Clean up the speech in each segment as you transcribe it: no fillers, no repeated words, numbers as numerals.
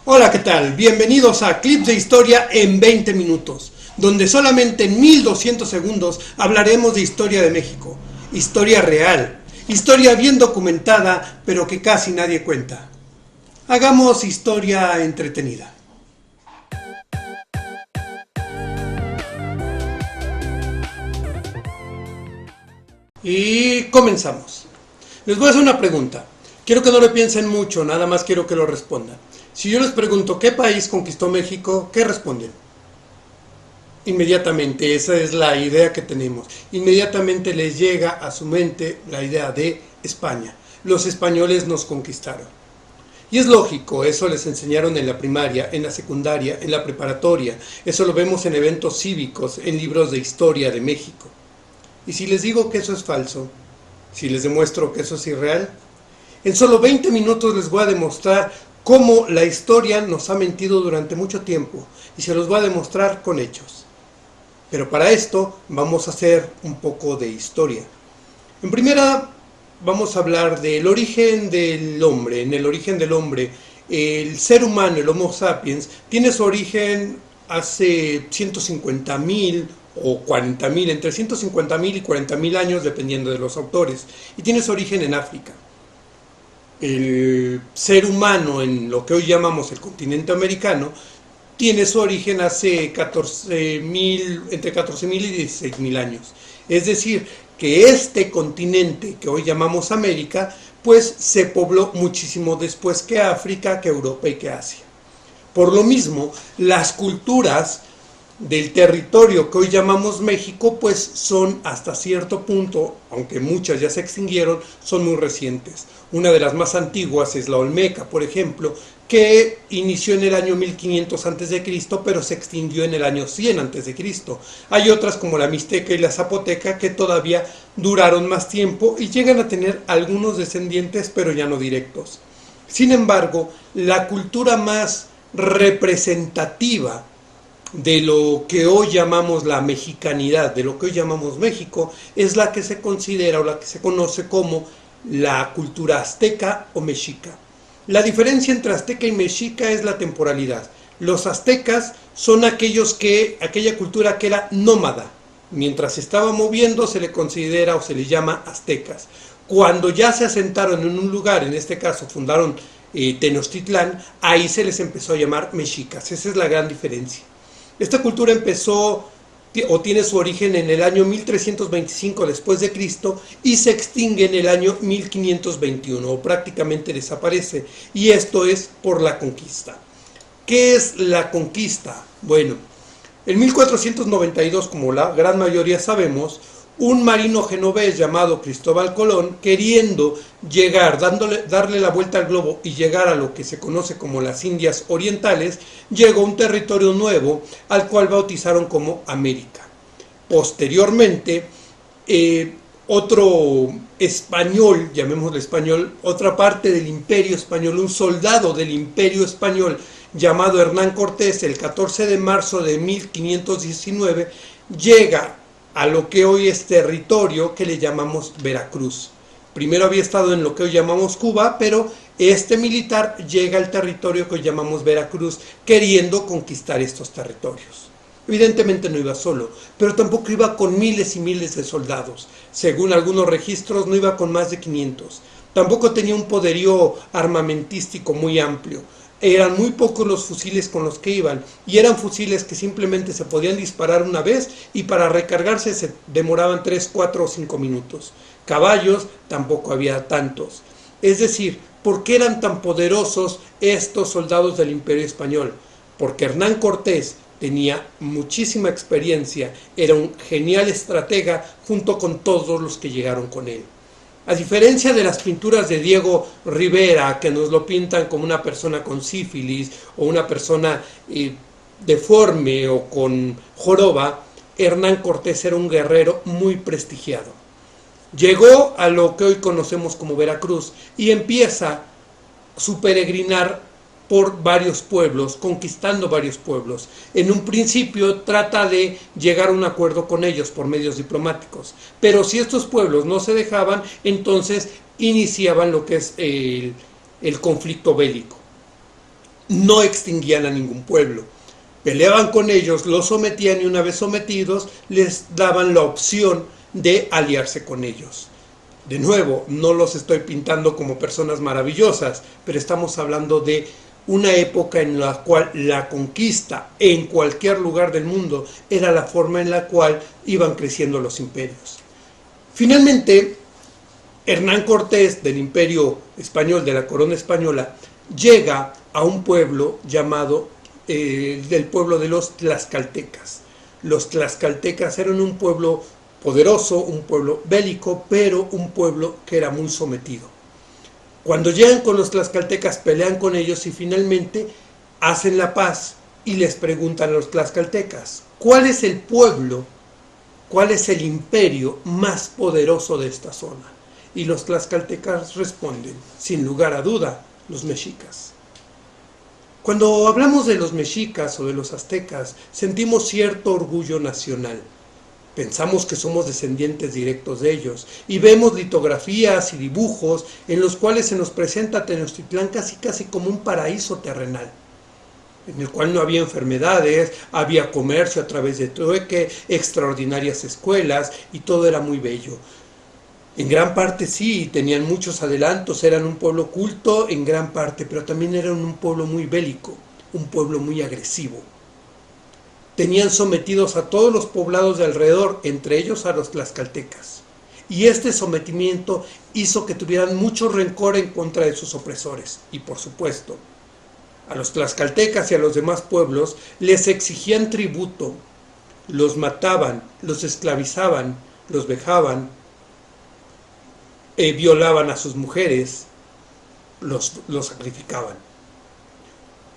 Hola, ¿qué tal? Bienvenidos a Clips de Historia en 20 minutos, donde solamente en 1200 segundos hablaremos de historia de México. Historia real, historia bien documentada, pero que casi nadie cuenta. Hagamos historia entretenida. Y comenzamos. Les voy a hacer una pregunta. Quiero que no lo piensen mucho, nada más quiero que lo respondan. Si yo les pregunto ¿qué país conquistó México? ¿Qué responden? Inmediatamente, esa es la idea que tenemos. Inmediatamente les llega a su mente la idea de España. Los españoles nos conquistaron. Y es lógico, eso les enseñaron en la primaria, en la secundaria, en la preparatoria. Eso lo vemos en eventos cívicos, en libros de historia de México. Y si les digo que eso es falso, si les demuestro que eso es irreal, en solo 20 minutos les voy a demostrar cómo la historia nos ha mentido durante mucho tiempo y se los voy a demostrar con hechos. Pero para esto vamos a hacer un poco de historia. En primera vamos a hablar del origen del hombre. En el origen del hombre, el ser humano, el Homo sapiens, tiene su origen hace 150.000 o 40.000, entre 150.000 y 40.000 años dependiendo de los autores, y tiene su origen en África. El ser humano en lo que hoy llamamos el continente americano tiene su origen hace entre 14.000 y 16.000 años. Es decir, que este continente que hoy llamamos América, pues se pobló muchísimo después que África, que Europa y que Asia. Por lo mismo, las culturas del territorio que hoy llamamos México, pues son hasta cierto punto, aunque muchas ya se extinguieron, son muy recientes. Una de las más antiguas es la Olmeca, por ejemplo, que inició en el año 1500 a.C., pero se extinguió en el año 100 a.C. Hay otras como la Mixteca y la Zapoteca que todavía duraron más tiempo y llegan a tener algunos descendientes, pero ya no directos. Sin embargo, la cultura más representativa de lo que hoy llamamos la mexicanidad, de lo que hoy llamamos México, es la que se considera o la que se conoce como la cultura azteca o mexica. La diferencia entre azteca y mexica es la temporalidad. Los aztecas son aquella cultura que era nómada. Mientras se estaba moviendo se le considera o se le llama aztecas. Cuando ya se asentaron en un lugar, en este caso fundaron Tenochtitlán, ahí se les empezó a llamar mexicas. Esa es la gran diferencia. Esta cultura empezó o tiene su origen en el año 1325 después de Cristo y se extingue en el año 1521 o prácticamente desaparece, y esto es por la conquista. ¿Qué es la conquista? Bueno, en 1492, como la gran mayoría sabemos, un marino genovés llamado Cristóbal Colón, queriendo llegar, darle la vuelta al globo y llegar a lo que se conoce como las Indias Orientales, llegó a un territorio nuevo al cual bautizaron como América. Posteriormente, otro español, llamémosle español, otra parte del Imperio Español, un soldado del Imperio Español llamado Hernán Cortés, el 14 de marzo de 1519, llega a lo que hoy es territorio que le llamamos Veracruz. Primero había estado en lo que hoy llamamos Cuba, pero este militar llega al territorio que hoy llamamos Veracruz, queriendo conquistar estos territorios. Evidentemente no iba solo, pero tampoco iba con miles y miles de soldados. Según algunos registros, no iba con más de 500. Tampoco tenía un poderío armamentístico muy amplio. Eran muy pocos los fusiles con los que iban, y eran fusiles que simplemente se podían disparar una vez y para recargarse se demoraban 3, 4 o 5 minutos. Caballos tampoco había tantos. Es decir, ¿por qué eran tan poderosos estos soldados del Imperio Español? Porque Hernán Cortés tenía muchísima experiencia, era un genial estratega junto con todos los que llegaron con él. A diferencia de las pinturas de Diego Rivera, que nos lo pintan como una persona con sífilis o una persona deforme o con joroba, Hernán Cortés era un guerrero muy prestigiado. Llegó a lo que hoy conocemos como Veracruz y empieza su peregrinar por varios pueblos, conquistando varios pueblos. En un principio trata de llegar a un acuerdo con ellos por medios diplomáticos, pero si estos pueblos no se dejaban, entonces iniciaban lo que es el conflicto bélico. No extinguían a ningún pueblo. Peleaban con ellos, los sometían y una vez sometidos les daban la opción de aliarse con ellos. De nuevo, no los estoy pintando como personas maravillosas, pero estamos hablando de una época en la cual la conquista en cualquier lugar del mundo era la forma en la cual iban creciendo los imperios. Finalmente, Hernán Cortés del Imperio Español, de la Corona Española, llega a un pueblo llamado del pueblo de los tlaxcaltecas. Los tlaxcaltecas eran un pueblo poderoso, un pueblo bélico, pero un pueblo que era muy sometido. Cuando llegan con los tlaxcaltecas, pelean con ellos y finalmente hacen la paz y les preguntan a los tlaxcaltecas, ¿cuál es el pueblo, cuál es el imperio más poderoso de esta zona? Y los tlaxcaltecas responden, sin lugar a duda, los mexicas. Cuando hablamos de los mexicas o de los aztecas, sentimos cierto orgullo nacional. Pensamos que somos descendientes directos de ellos y vemos litografías y dibujos en los cuales se nos presenta Tenochtitlán casi como un paraíso terrenal, en el cual no había enfermedades, había comercio a través de trueque, extraordinarias escuelas y todo era muy bello. En gran parte sí, tenían muchos adelantos, eran un pueblo culto en gran parte, pero también eran un pueblo muy bélico, un pueblo muy agresivo. Tenían sometidos a todos los poblados de alrededor, entre ellos a los tlaxcaltecas. Y este sometimiento hizo que tuvieran mucho rencor en contra de sus opresores. Y por supuesto, a los tlaxcaltecas y a los demás pueblos les exigían tributo, los mataban, los esclavizaban, los vejaban, violaban a sus mujeres, los sacrificaban.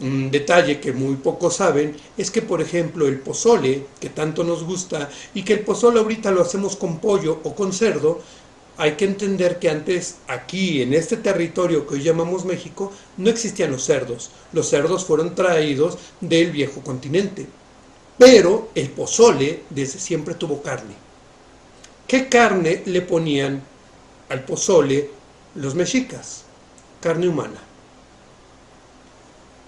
Un detalle que muy pocos saben es que, por ejemplo, el pozole, que tanto nos gusta, y que el pozole ahorita lo hacemos con pollo o con cerdo, hay que entender que antes, aquí, en este territorio que hoy llamamos México, no existían los cerdos. Los cerdos fueron traídos del viejo continente. Pero el pozole desde siempre tuvo carne. ¿Qué carne le ponían al pozole los mexicas? Carne humana.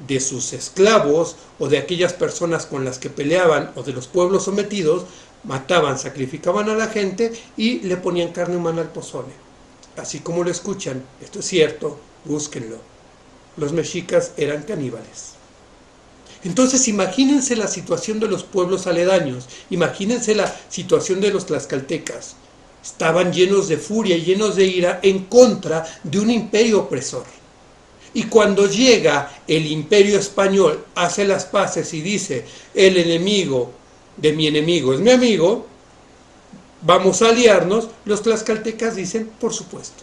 De sus esclavos o de aquellas personas con las que peleaban o de los pueblos sometidos, mataban, sacrificaban a la gente y le ponían carne humana al pozole. Así como lo escuchan, esto es cierto, búsquenlo. Los mexicas eran caníbales. Entonces imagínense la situación de los pueblos aledaños, imagínense la situación de los tlaxcaltecas. Estaban llenos de furia y llenos de ira en contra de un imperio opresor. Y cuando llega el imperio español, hace las paces y dice, el enemigo de mi enemigo es mi amigo, vamos a aliarnos, los tlaxcaltecas dicen, por supuesto.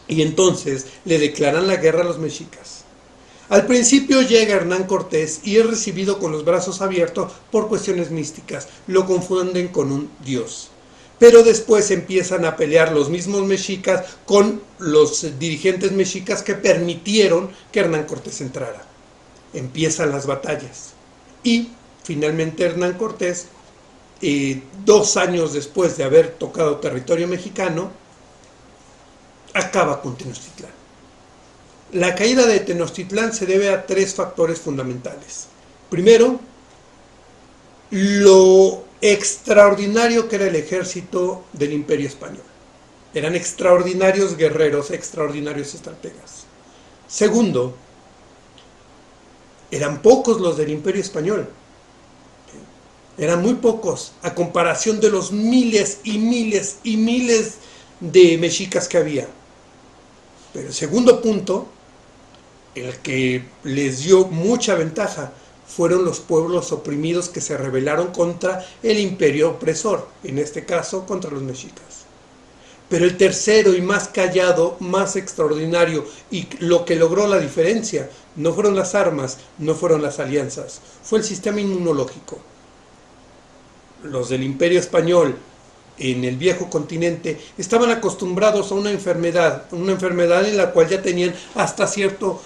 Y entonces le declaran la guerra a los mexicas. Al principio llega Hernán Cortés y es recibido con los brazos abiertos por cuestiones místicas, lo confunden con un dios. Pero después empiezan a pelear los mismos mexicas con los dirigentes mexicas que permitieron que Hernán Cortés entrara. Empiezan las batallas. Y finalmente Hernán Cortés, 2 años después de haber tocado territorio mexicano, acaba con Tenochtitlán. La caída de Tenochtitlán se debe a 3 factores fundamentales. Primero, lo extraordinario que era el ejército del Imperio Español. Eran extraordinarios guerreros, extraordinarios estrategas. Segundo, eran pocos los del Imperio Español. Eran muy pocos a comparación de los miles y miles y miles de mexicas que había. Pero el segundo punto, el que les dio mucha ventaja, fueron los pueblos oprimidos que se rebelaron contra el imperio opresor, en este caso contra los mexicas. Pero el tercero y más callado, más extraordinario, y lo que logró la diferencia, no fueron las armas, no fueron las alianzas, fue el sistema inmunológico. Los del imperio español en el viejo continente estaban acostumbrados a una enfermedad en la cual ya tenían hasta cierto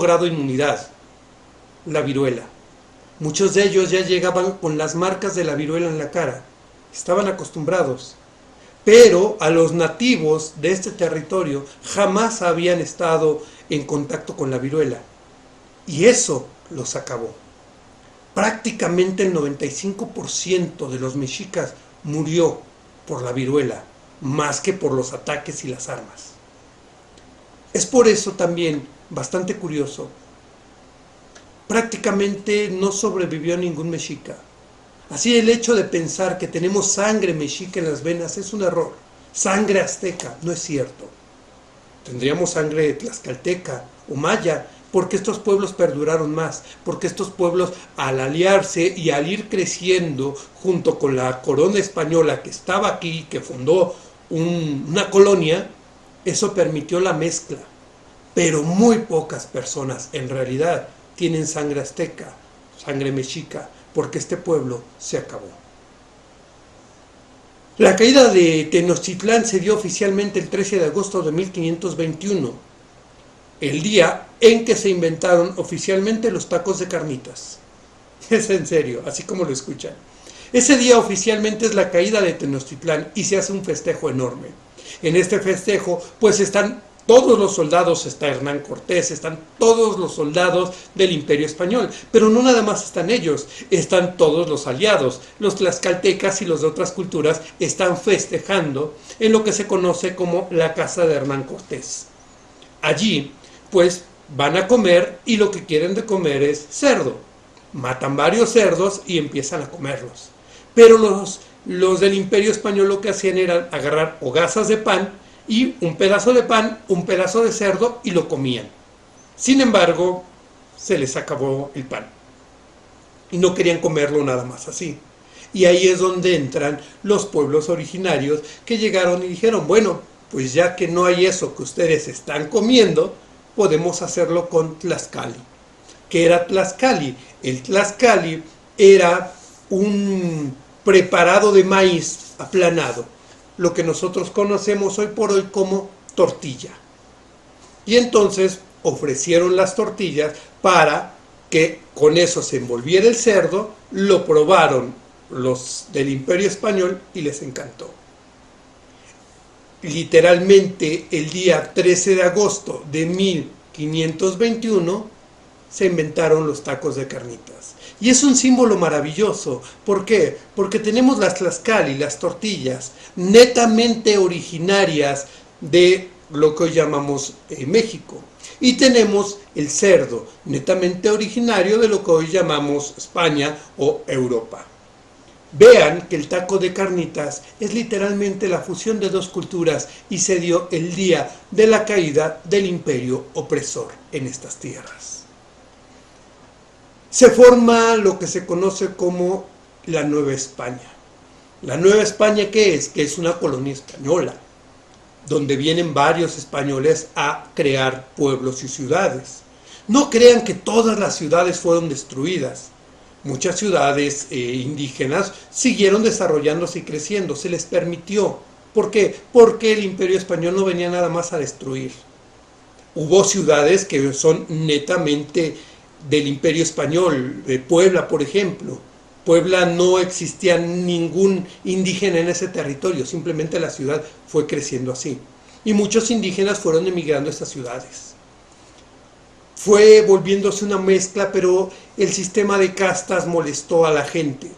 grado de inmunidad. La viruela. Muchos de ellos ya llegaban con las marcas de la viruela en la cara. Estaban acostumbrados. pero a los nativos de este territorio jamás habían estado en contacto con la viruela, y eso los acabó. Prácticamente el 95% de los mexicas murió por la viruela, más que por los ataques y las armas. Es por eso también bastante curioso. Prácticamente no sobrevivió ningún mexica. Así el hecho de pensar que tenemos sangre mexica en las venas es un error. Sangre azteca, no es cierto. Tendríamos sangre tlaxcalteca o maya, porque estos pueblos perduraron más, porque estos pueblos al aliarse y al ir creciendo junto con la corona española que estaba aquí, que fundó una colonia, eso permitió la mezcla. Pero muy pocas personas en realidad tienen sangre azteca, sangre mexica, porque este pueblo se acabó. La caída de Tenochtitlán se dio oficialmente el 13 de agosto de 1521, el día en que se inventaron oficialmente los tacos de carnitas. Es en serio, así como lo escuchan. Ese día oficialmente es la caída de Tenochtitlán y se hace un festejo enorme. En este festejo pues están todos los soldados, está Hernán Cortés, están todos los soldados del Imperio Español, pero no nada más están ellos, están todos los aliados, los tlaxcaltecas y los de otras culturas están festejando en lo que se conoce como la casa de Hernán Cortés. Allí, pues, van a comer y lo que quieren de comer es cerdo. Matan varios cerdos y empiezan a comerlos. Pero los del Imperio Español lo que hacían era agarrar hogazas de pan y un pedazo de pan, un pedazo de cerdo y lo comían. Sin embargo, se les acabó el pan y no querían comerlo nada más así. Y ahí es donde entran los pueblos originarios que llegaron y dijeron, bueno, pues ya que no hay eso que ustedes están comiendo, podemos hacerlo con Tlaxcali. ¿Qué era Tlaxcali? El Tlaxcali era un preparado de maíz aplanado, lo que nosotros conocemos hoy por hoy como tortilla. Y entonces ofrecieron las tortillas para que con eso se envolviera el cerdo, lo probaron los del Imperio Español y les encantó. Literalmente el día 13 de agosto de 1521 se inventaron los tacos de carnitas. Y es un símbolo maravilloso. ¿Por qué? Porque tenemos las tlaxcali, las tortillas, netamente originarias de lo que hoy llamamos México. Y tenemos el cerdo, netamente originario de lo que hoy llamamos España o Europa. Vean que el taco de carnitas es literalmente la fusión de dos culturas y se dio el día de la caída del imperio opresor en estas tierras. Se forma lo que se conoce como la Nueva España. ¿La Nueva España qué es? Que es una colonia española, donde vienen varios españoles a crear pueblos y ciudades. No crean que todas las ciudades fueron destruidas. Muchas ciudades indígenas siguieron desarrollándose y creciendo, se les permitió. ¿Por qué? Porque el Imperio Español no venía nada más a destruir. Hubo ciudades que son netamente del Imperio Español, de Puebla, por ejemplo. Puebla no existía ningún indígena en ese territorio, simplemente la ciudad fue creciendo así. Y muchos indígenas fueron emigrando a estas ciudades. Fue volviéndose una mezcla, pero el sistema de castas molestó a la gente.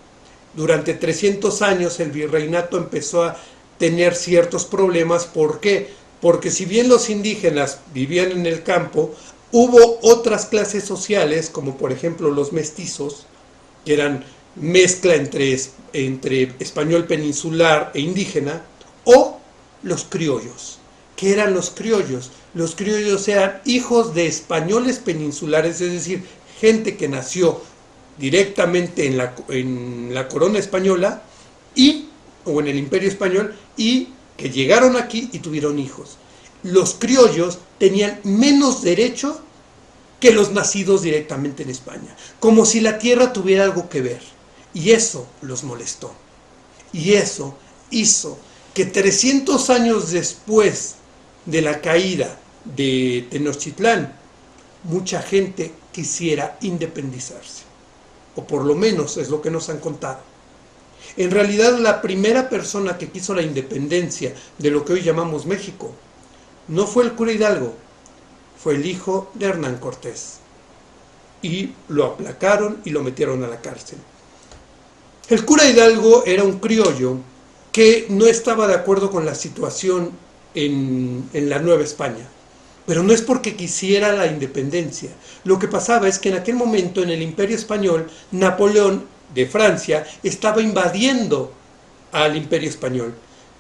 Durante 300 años el virreinato empezó a tener ciertos problemas. ¿Por qué? Porque si bien los indígenas vivían en el campo, hubo otras clases sociales, como por ejemplo los mestizos, que eran mezcla entre español peninsular e indígena, o los criollos. ¿Qué eran los criollos? Los criollos eran hijos de españoles peninsulares, es decir, gente que nació directamente en la corona española o en el Imperio Español y que llegaron aquí y tuvieron hijos. Los criollos tenían menos derecho que los nacidos directamente en España, como si la tierra tuviera algo que ver. Y eso los molestó. Y eso hizo que 300 años después de la caída de Tenochtitlán, mucha gente quisiera independizarse. O por lo menos es lo que nos han contado. En realidad, la primera persona que quiso la independencia de lo que hoy llamamos México no fue el cura Hidalgo, fue el hijo de Hernán Cortés. Y lo aplacaron y lo metieron a la cárcel. El cura Hidalgo era un criollo que no estaba de acuerdo con la situación en la Nueva España. Pero no es porque quisiera la independencia. Lo que pasaba es que en aquel momento, en el Imperio Español, Napoleón de Francia estaba invadiendo al Imperio Español.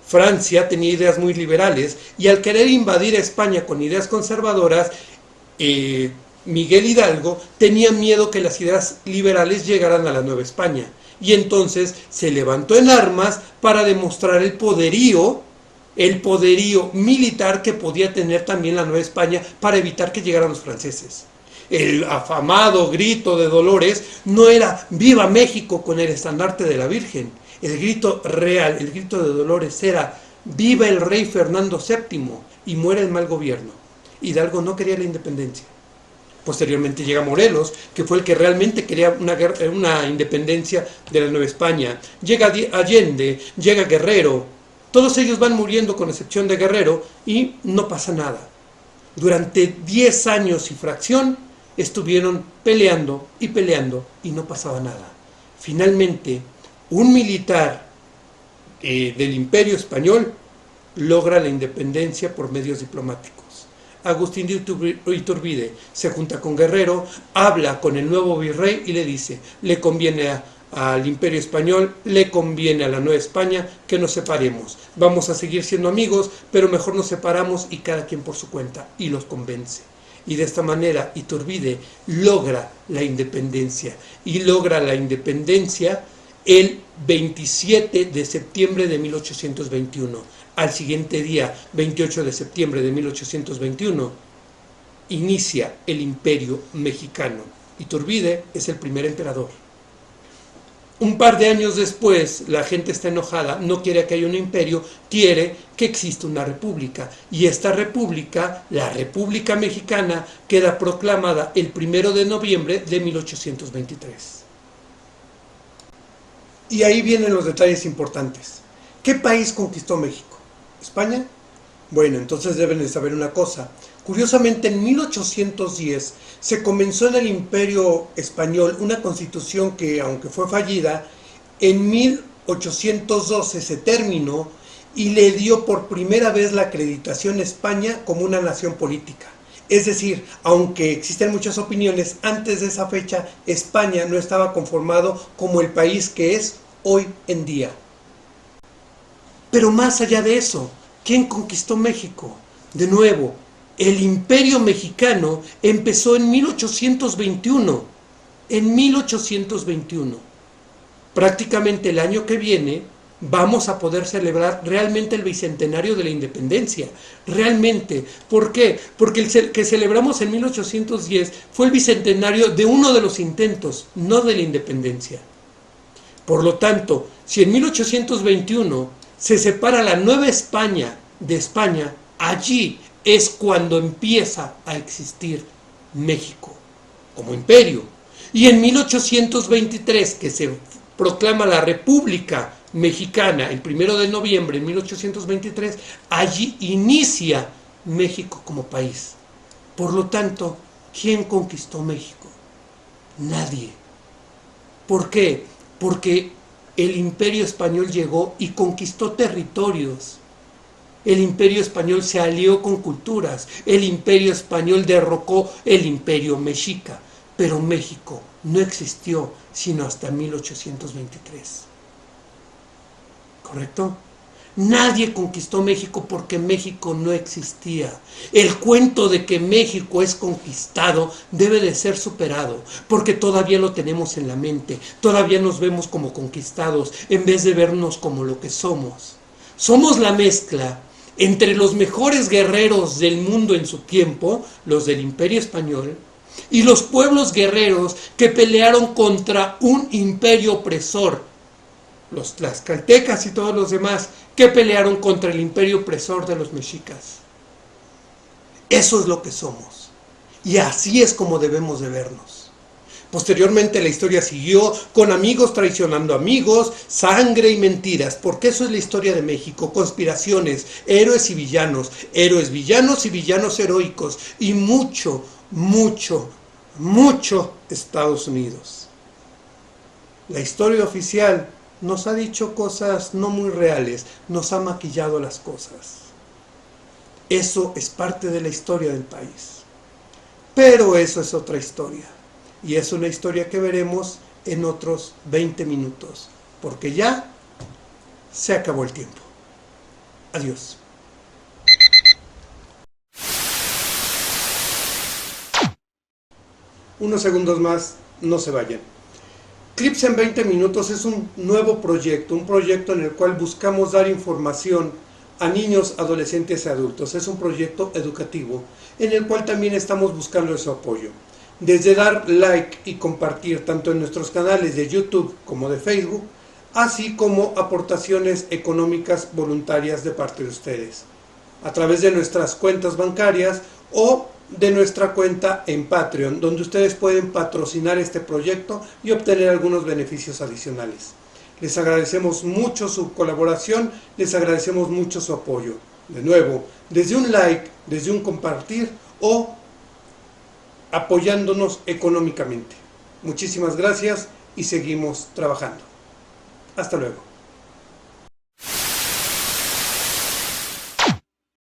Francia tenía ideas muy liberales y al querer invadir a España con ideas conservadoras, Miguel Hidalgo tenía miedo que las ideas liberales llegaran a la Nueva España. Y entonces se levantó en armas para demostrar el poderío militar que podía tener también la Nueva España para evitar que llegaran los franceses. El afamado grito de Dolores no era ¡Viva México! Con el estandarte de la Virgen. El grito real, el grito de Dolores era ¡Viva el rey Fernando VII! Y muera el mal gobierno. Hidalgo no quería la independencia. Posteriormente llega Morelos, que fue el que realmente quería una independencia de la Nueva España. Llega Allende, llega Guerrero. Todos ellos van muriendo con excepción de Guerrero y no pasa nada. Durante 10 años y fracción estuvieron peleando y no pasaba nada. Finalmente, un militar del Imperio Español logra la independencia por medios diplomáticos. Agustín de Iturbide se junta con Guerrero, habla con el nuevo virrey y le dice, le conviene al Imperio Español, le conviene a la Nueva España que nos separemos. Vamos a seguir siendo amigos, pero mejor nos separamos y cada quien por su cuenta. Y los convence. Y de esta manera Iturbide logra la independencia. Y logra la independencia el 27 de septiembre de 1821. Al siguiente día, 28 de septiembre de 1821, inicia el Imperio Mexicano. Iturbide es el primer emperador. Un par de años después, la gente está enojada, no quiere que haya un imperio, quiere que exista una república. Y esta república, la República Mexicana, queda proclamada el 1 de noviembre de 1823. Y ahí vienen los detalles importantes. ¿Qué país conquistó México? ¿España? Bueno, entonces deben de saber una cosa. Curiosamente, en 1810 se comenzó en el Imperio Español una constitución que, aunque fue fallida, en 1812 se terminó y le dio por primera vez la acreditación a España como una nación política. Es decir, aunque existen muchas opiniones, antes de esa fecha España no estaba conformado como el país que es hoy en día. Pero más allá de eso, ¿quién conquistó México? De nuevo, el Imperio Mexicano empezó en 1821. En 1821. Prácticamente el año que viene vamos a poder celebrar realmente el bicentenario de la independencia. Realmente. ¿Por qué? Porque el que celebramos en 1810 fue el bicentenario de uno de los intentos, no de la independencia. Por lo tanto, si en 1821 se separa la Nueva España de España, allí es cuando empieza a existir México como imperio. Y en 1823, que se proclama la República Mexicana, el 1 de noviembre de 1823, allí inicia México como país. Por lo tanto, ¿quién conquistó México? Nadie. ¿Por qué? Porque el Imperio Español llegó y conquistó territorios. El Imperio Español se alió con culturas. El Imperio Español derrocó el Imperio Mexica. Pero México no existió sino hasta 1823. ¿Correcto? Nadie conquistó México porque México no existía. El cuento de que México es conquistado debe de ser superado, porque todavía lo tenemos en la mente, todavía nos vemos como conquistados en vez de vernos como lo que somos. Somos la mezcla entre los mejores guerreros del mundo en su tiempo, los del Imperio Español, y los pueblos guerreros que pelearon contra un imperio opresor, los tlaxcaltecas y todos los demás que pelearon contra el imperio opresor de los mexicas. Eso es lo que somos. Y así es como debemos de vernos. Posteriormente la historia siguió con amigos traicionando amigos, sangre y mentiras, porque eso es la historia de México, conspiraciones, héroes y villanos, héroes villanos y villanos heroicos, y mucho, mucho, mucho Estados Unidos. La historia oficial nos ha dicho cosas no muy reales, nos ha maquillado las cosas. Eso es parte de la historia del país. Pero eso es otra historia. Y es una historia que veremos en otros 20 minutos, porque ya se acabó el tiempo. Adiós. Unos segundos más, no se vayan. Clips en 20 minutos es un nuevo proyecto, un proyecto en el cual buscamos dar información a niños, adolescentes y adultos. Es un proyecto educativo en el cual también estamos buscando su apoyo. Desde dar like y compartir tanto en nuestros canales de YouTube como de Facebook, así como aportaciones económicas voluntarias de parte de ustedes, a través de nuestras cuentas bancarias o de nuestra cuenta en Patreon, donde ustedes pueden patrocinar este proyecto y obtener algunos beneficios adicionales. Les agradecemos mucho su colaboración, les agradecemos mucho su apoyo. De nuevo, desde un like, desde un compartir o apoyándonos económicamente. Muchísimas gracias y seguimos trabajando. Hasta luego.